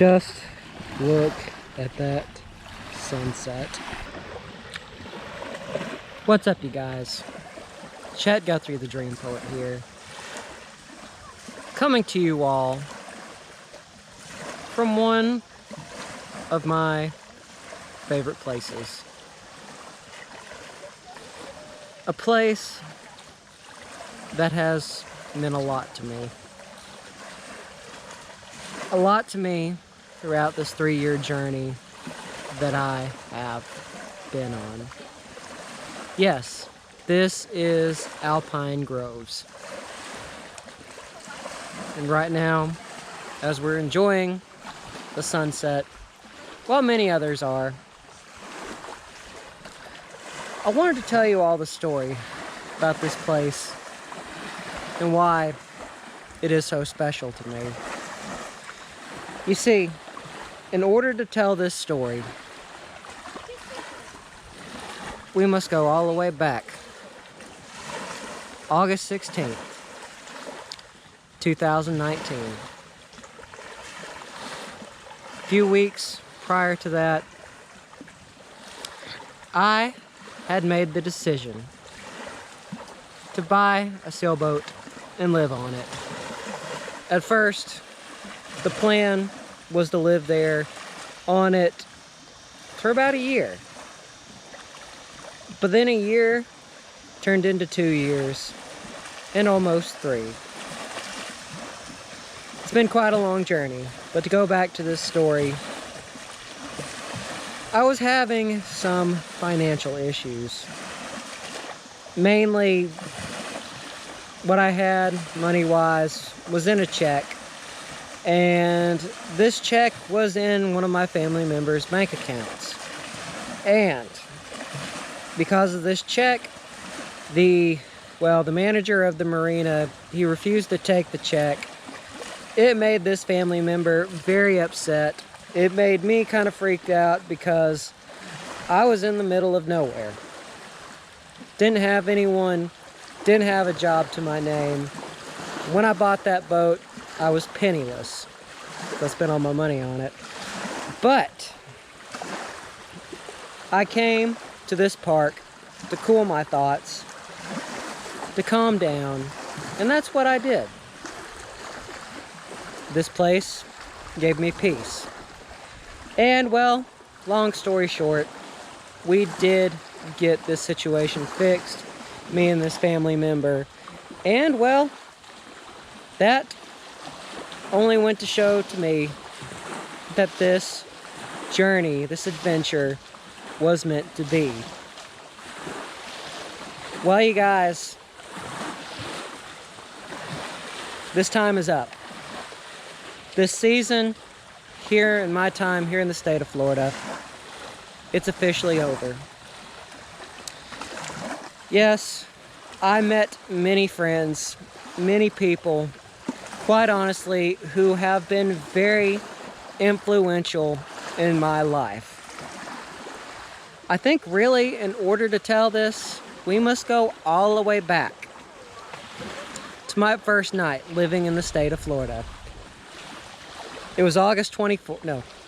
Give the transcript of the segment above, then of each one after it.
Just look at that sunset. What's up, you guys? Chet the Dream Poet here, coming to you all from one of my favorite places. A place that has meant a lot to me. A lot to me throughout this 3-year journey that I have been on. Yes, this is Alpine Groves. And right now, as we're enjoying the sunset, while many others are, I wanted to tell you all the story about this place and why it is so special to me. You see, in order to tell this story, we must go all the way back. August 16th, 2019. A few weeks prior to that, I had made the decision to buy a sailboat and live on it. At first, the plan was to live there on it for about a year. But then a year turned into 2 years and almost 3. It's been quite a long journey, but to go back to this story, I was having some financial issues. Mainly, what I had money-wise was in a check, and this check was in one of my family members' bank accounts. And because of this check, the manager of the marina, he refused to take the check. It made this family member very upset. It made me kind of freaked out because I was in the middle of nowhere. Didn't have anyone, didn't have a job to my name. When I bought that boat, I was penniless. I spent all my money on it. But I came to this park to cool my thoughts, to calm down, and that's what I did. This place gave me peace. And well, long story short, we did get this situation fixed, me and this family member. And well, that only went to show to me that this journey, this adventure, was meant to be. Well, you guys, this time is up. This season, here in my time here in the state of Florida, it's officially over. Yes, I met many friends, many people, quite honestly, who have been very influential in my life. I think really, in order to tell this, we must go all the way back to my first night living in the state of Florida. It was April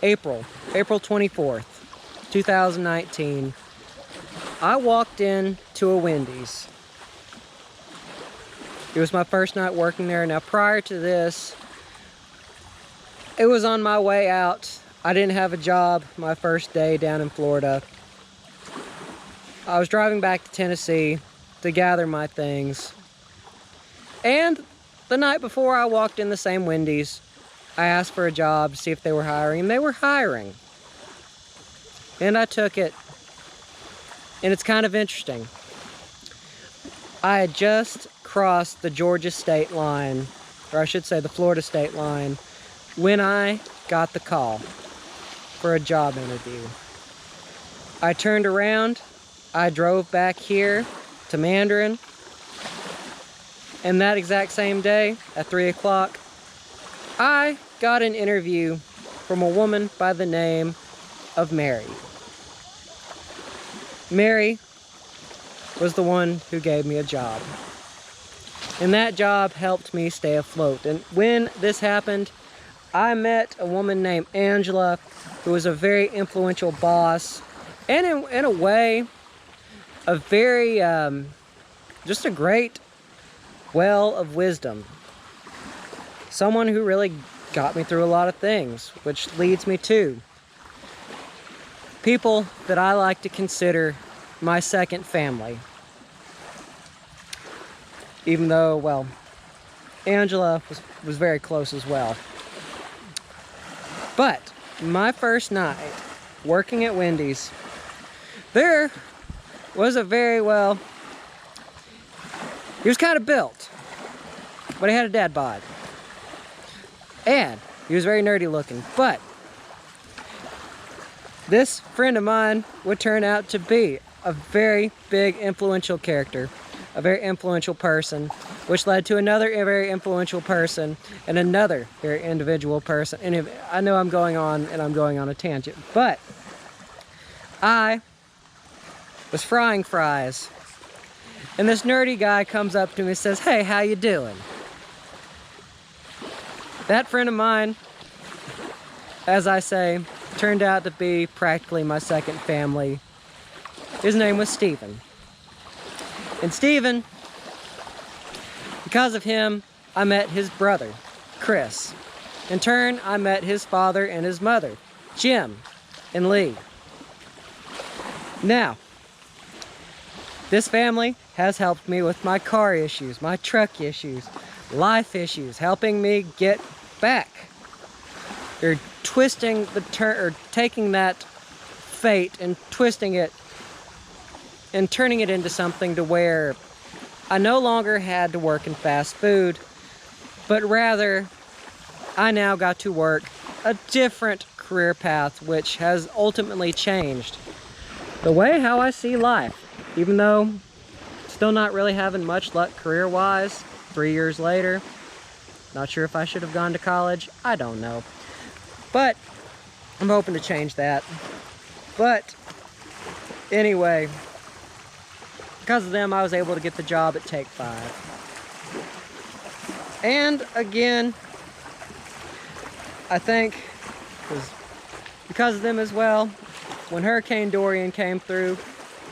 24th, 2019. I walked in to a Wendy's. It was my first night working there. Now, prior to this, it was on my way out. I didn't have a job my first day down in Florida. I was driving back to Tennessee to gather my things. And the night before I walked in the same Wendy's, I asked for a job to see if they were hiring, and they were hiring. And I took it. And it's kind of interesting. I had just crossed the Georgia state line, or I should say the Florida state line, when I got the call for a job interview. I turned around, I drove back here to Mandarin, and that exact same day, at 3 o'clock, I got an interview from a woman by the name of Mary. Mary was the one who gave me a job. And that job helped me stay afloat. And when this happened, I met a woman named Angela who was a very influential boss, and in a way, a very, just a great well of wisdom. Someone who really got me through a lot of things, which leads me to people that I like to consider my second family. Even though, well, Angela was very close as well. But my first night working at Wendy's, there was a very, well, he was kind of built, but he had a dad bod. And he was very nerdy looking, but this friend of mine would turn out to be a very big influential character, a very influential person, which led to another very influential person and another very individual person. And I know I'm going on a tangent, but I was frying fries, and this nerdy guy comes up to me and says, "Hey, how you doing?" That friend of mine, as I say, turned out to be practically my second family. His name was Stephen. And Stephen, because of him, I met his brother, Chris. In turn, I met his father and his mother, Jim and Lee. Now, this family has helped me with my car issues, my truck issues, life issues, helping me get back. They're twisting the or taking that fate and twisting it and turning it into something to where I no longer had to work in fast food, but rather I now got to work a different career path, which has ultimately changed the way how I see life. Even though still not really having much luck career-wise, 3 years later. Not sure if I should have gone to college. I don't know. But I'm hoping to change that. But anyway, because of them, I was able to get the job at Take 5. And again, I think because of them as well, when Hurricane Dorian came through,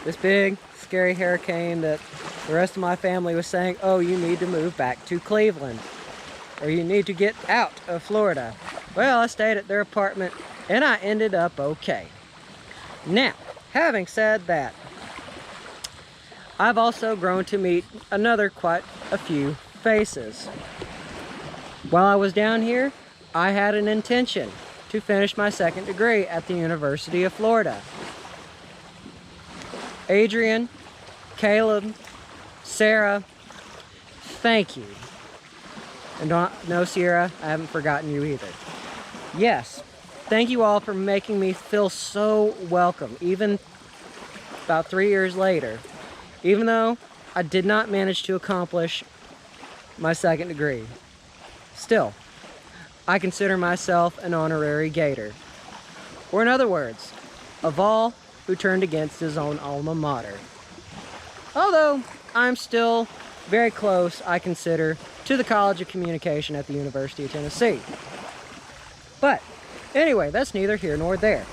this big, scary hurricane that the rest of my family was saying, "Oh, you need to move back to Cleveland, or you need to get out of Florida." Well, I stayed at their apartment, and I ended up okay. Now, having said that, I've also grown to meet quite a few faces. While I was down here, I had an intention to finish my second degree at the University of Florida. Adrian, Caleb, Sarah, thank you. And no, Sierra, I haven't forgotten you either. Yes, thank you all for making me feel so welcome, even about 3 years later. Even though I did not manage to accomplish my second degree. Still, I consider myself an honorary Gator. Or in other words, of all who turned against his own alma mater. Although, I'm still very close, I consider, to the College of Communication at the University of Tennessee. But, anyway, that's neither here nor there.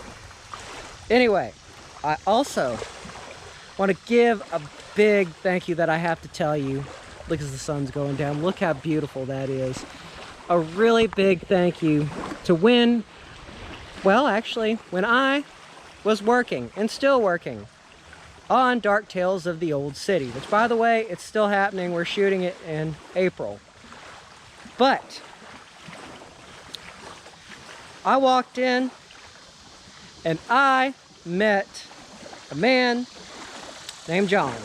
Anyway, I also want to give a big thank you that I have to tell you. Look as the sun's going down. Look how beautiful that is. A really big thank you to when I was working and still working on Dark Tales of the Old City, which, by the way, it's still happening. We're shooting it in April. But I walked in and I met a man named John.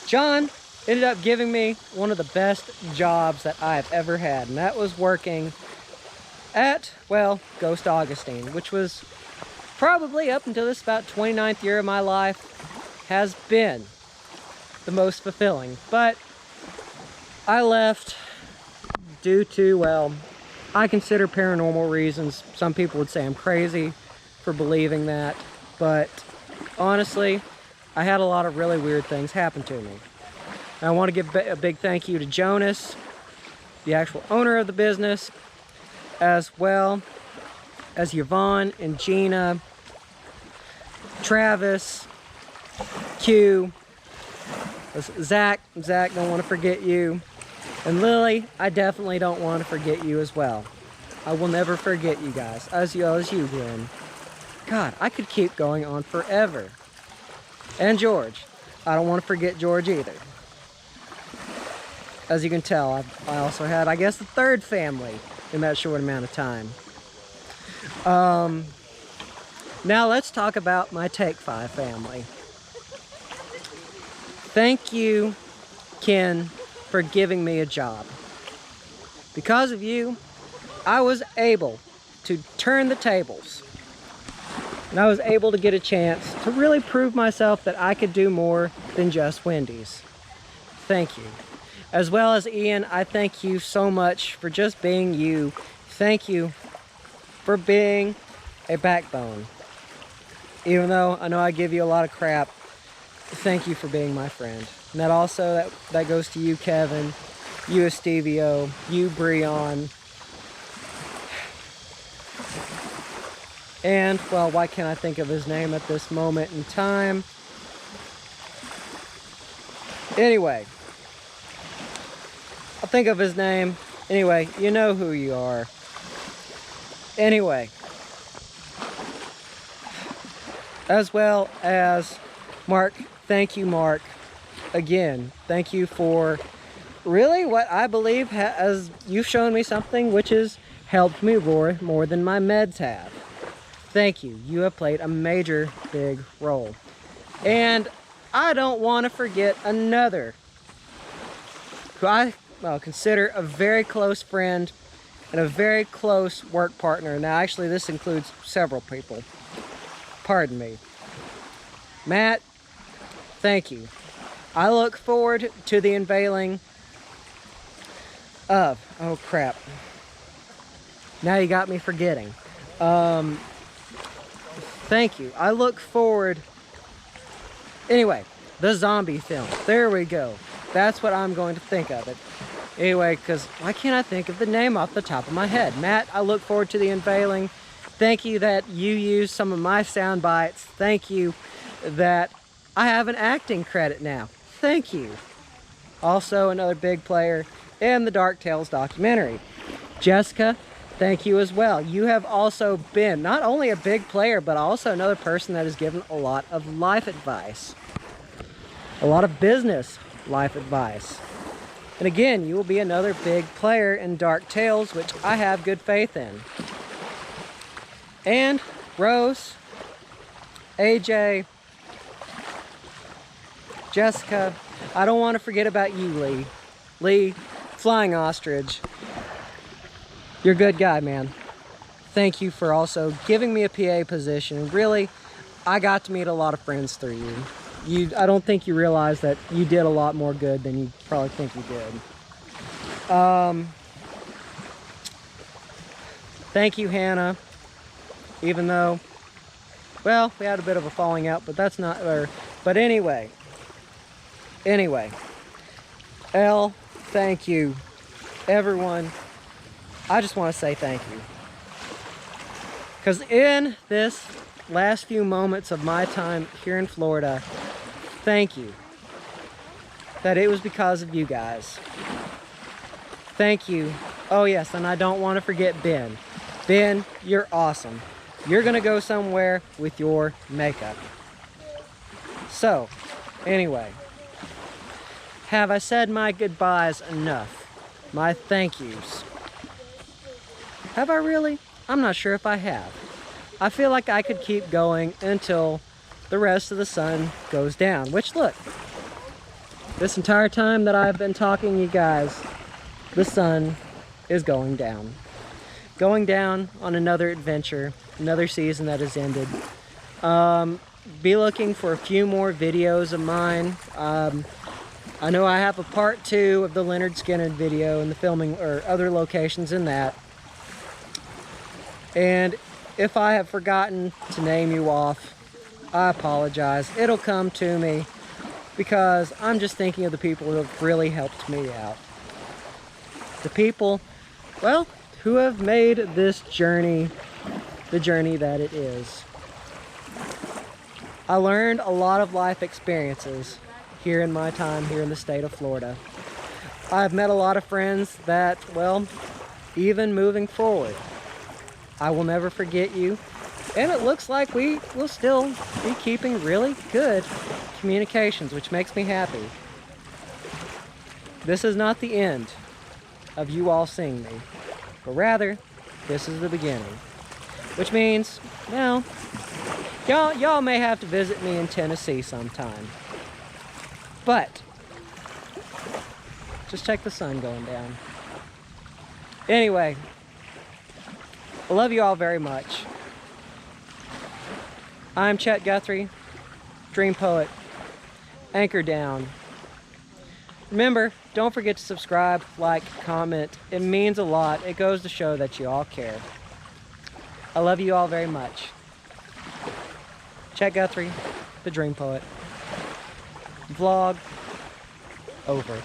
John ended up giving me one of the best jobs that I've ever had, and that was working at, well, Ghost Augustine, which was probably up until this about 29th year of my life has been the most fulfilling. But I left due to, well, I consider paranormal reasons. Some people would say I'm crazy for believing that, but honestly, I had a lot of really weird things happen to me. I want to give a big thank you to Jonas, the actual owner of the business, as well as Yvonne and Gina, Travis, Q, Zach, don't want to forget you, and Lily, I definitely don't want to forget you as well. I will never forget you guys, as well as you, Glenn. God, I could keep going on forever. And George. I don't want to forget George either. As you can tell, I also had, I guess, the third family in that short amount of time. Now let's talk about my Take 5 family. Thank you, Ken, for giving me a job. Because of you, I was able to turn the tables. And I was able to get a chance to really prove myself that I could do more than just Wendy's. Thank you. As well as Ian, I thank you so much for just being you. Thank you for being a backbone. Even though I know I give you a lot of crap, thank you for being my friend. And that also, that goes to you, Kevin, you, Estevio, you, Breon. And, well, why can't I think of his name at this moment in time? Anyway, I'll think of his name. Anyway, you know who you are. Anyway, as well as Mark, thank you, Mark. Again, thank you for really what I believe has, you've shown me something which has helped me roar more than my meds have. Thank you. You have played a major, big role. And I don't want to forget another who I consider a very close friend and a very close work partner. Now, actually, this includes several people. Pardon me. Matt, thank you. I look forward to the unveiling of, oh crap. Now you got me forgetting. Thank you. I look forward, anyway, the zombie film. There we go. That's what I'm going to think of it. Anyway, because why can't I think of the name off the top of my head? Matt, I look forward to the unveiling. Thank you that you used some of my sound bites. Thank you that I have an acting credit now. Thank you. Also, another big player in the Dark Tales documentary. Jessica, thank you as well. You have also been not only a big player, but also another person that has given a lot of life advice. A lot of business life advice. And again, you will be another big player in Dark Tales, which I have good faith in. And Rose, AJ, Jessica, I don't want to forget about you, Lee. Lee, Flying Ostrich. You're a good guy, man. Thank you for also giving me a PA position. Really, I got to meet a lot of friends through you. I don't think you realize that you did a lot more good than you probably think you did. Thank you, Hannah. Even though, well, we had a bit of a falling out, but that's not, but anyway. Elle, thank you. Everyone, I just want to say thank you. Because in this last few moments of my time here in Florida, thank you. That it was because of you guys. Thank you. Oh yes, and I don't want to forget Ben. Ben, you're awesome. You're going to go somewhere with your makeup. So, anyway. Have I said my goodbyes enough? My thank yous? Have I really? I'm not sure if I have. I feel like I could keep going until the rest of the sun goes down. Which, look, this entire time that I've been talking, you guys, the sun is going down. Going down on another adventure, another season that has ended. Be looking for a few more videos of mine. I know I have a part 2 of the Leonard Skinner video and the filming or other locations in that. And if I have forgotten to name you off, I apologize. It'll come to me because I'm just thinking of the people who have really helped me out. The people, well, who have made this journey the journey that it is. I learned a lot of life experiences here in my time here in the state of Florida. I've met a lot of friends that, well, even moving forward, I will never forget you. And it looks like we will still be keeping really good communications, which makes me happy. This is not the end of you all seeing me, but rather, this is the beginning. Which means, well, y'all may have to visit me in Tennessee sometime. But, just check the sun going down. Anyway, I love you all very much. I'm Chet Guthrie, Dream Poet, anchor down. Remember, don't forget to subscribe, like, comment. It means a lot. It goes to show that you all care. I love you all very much. Chet Guthrie, the Dream Poet. Vlog over.